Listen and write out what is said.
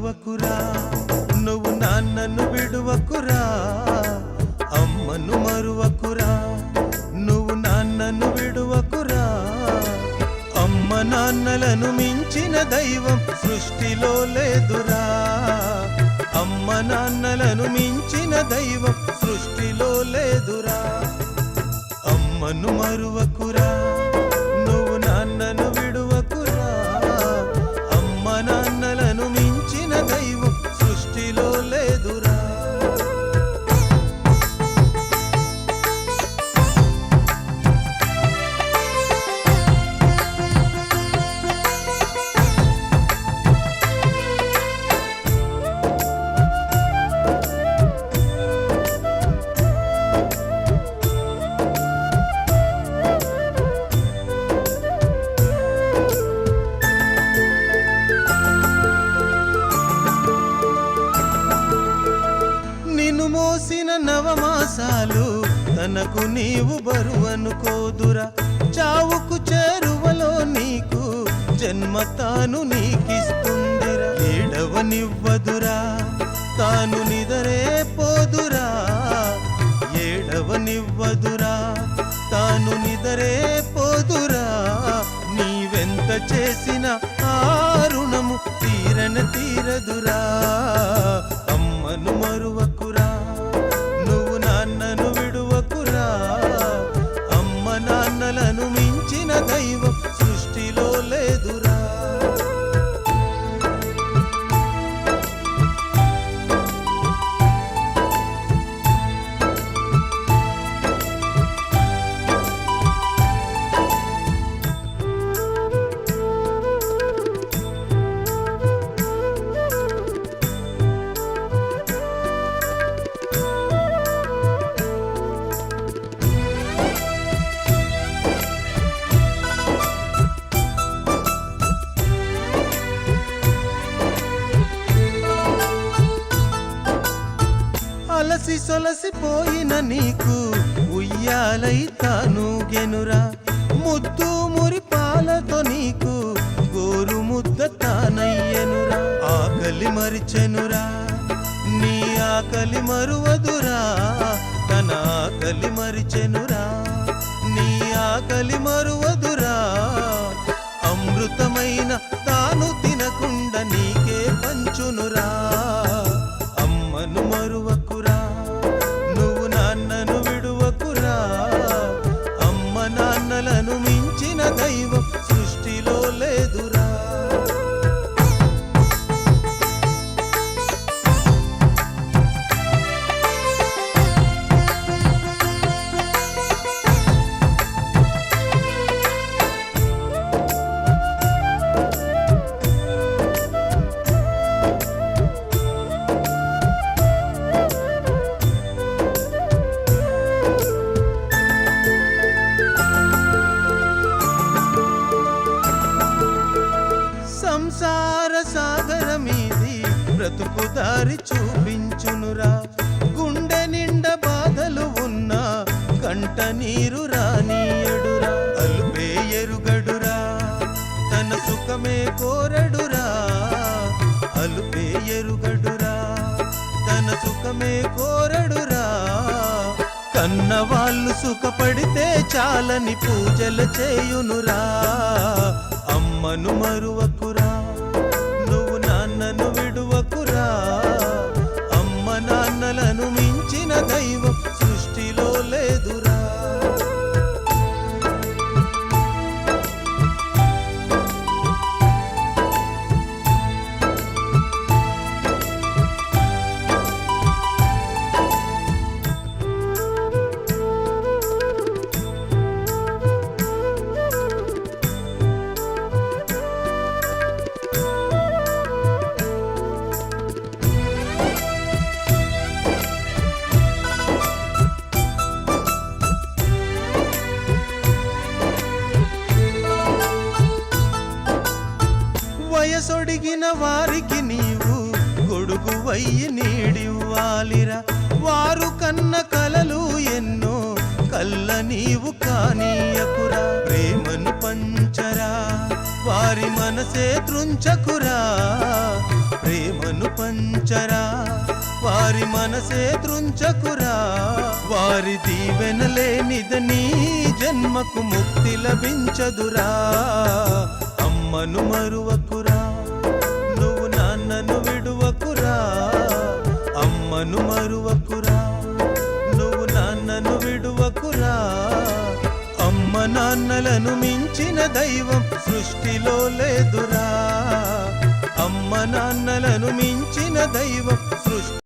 మరువకురా, నువ్వు నాన్నను విడువకురా. అమ్మను మరువకురా, నువ్వు నాన్నను విడువకురా. అమ్మ నాన్నలను మించిన దైవం సృష్టిలో లేదురా. అమ్మ నాన్నలను మించిన దైవం సృష్టిలో లేదురా. అమ్మను మరువకురా, నువ్వు నాన్నను విడువకురా. అమ్మ నాన్నలను మించిన దైవం సృష్టిలో లేదురా. మోసిన నవమాసాలు తనకు నీవు బరువనుకోదురా. చావుకు చేరువలో నీకు జన్మ తాను నీకిస్తుందిరా. ఏడవనివ్వదురా, తాను నిదరే పోదురా. ఏడవనివ్వదురా, తాను నిదరే పోదురా. నీవెంత చేసిన ఆ రుణము తీరదురా. అమ్మను మరువకురా, నువ్వు నాన్నను విడువకురా. అమ్మ నాన్నలను మించిన దైవం సృష్టిలో లేదురా. అలసి సొలసిపోయిన నీకు ఉయ్యాలై తానుగెనురా. ముద్దు మురిపాలతో నీకు గోరు ముద్ద తానయ్యనురా. ఆకలి మరిచెనురా, నీ ఆకలి మరువదురా. తన ఆకలి మరిచెనురా, నీ ఆకలి మరువదురా. అమృతమైన తాను తినకుండా నీకే పంచునురా. అమ్మను మరువకురా, నువ్వు నాన్నను విడువకురా. అమ్మ నాన్నలను మించిన దైవం సృష్టిలో లేదురా. సంసార సాగరమీది బ్రతుకు దారి చూపించునురా. గుండె నిండా బాధలు ఉన్నా కంట నీరు రానీయడురా. అలుపే ఎరుగడురా, తన సుఖమే కోరడురా. అలుపే ఎరుగడురా, తన సుఖమే కోరడురా. కన్నవాళ్ళు సుఖపడితే చాలని పూజలు చేయునురా. అమ్మను మరువకురా, నువ్వు నాన్నను విడువకురా. అమ్మ నాన్నలను మించిన దైవం సృష్టిలో లేదురా. వయసొడిగిన వారికి నీవు గొడుగు వయ్యి నీడివ్వాలిరా. వారు కన్న కలలు ఎన్నో కళ్ళ నీవు కానీయకురా. ప్రేమను పంచరా, వారి మనసే త్రుంచకురా. ప్రేమను పంచరా వారి మనసే త్రుంచకురా వారి దీవెనలేనిదని జన్మకు ముక్తి లభించదురా అమ్మను మరువకురా నువ్వు నాన్నను విడువకురా అమ్మను మరువకురా నువ్వు నాన్నను విడువకురా అమ్మ నాన్నలను మించిన దైవం సృష్టిలో లేదురా అమ్మ నాన్నలను మించిన దైవం సృష్టి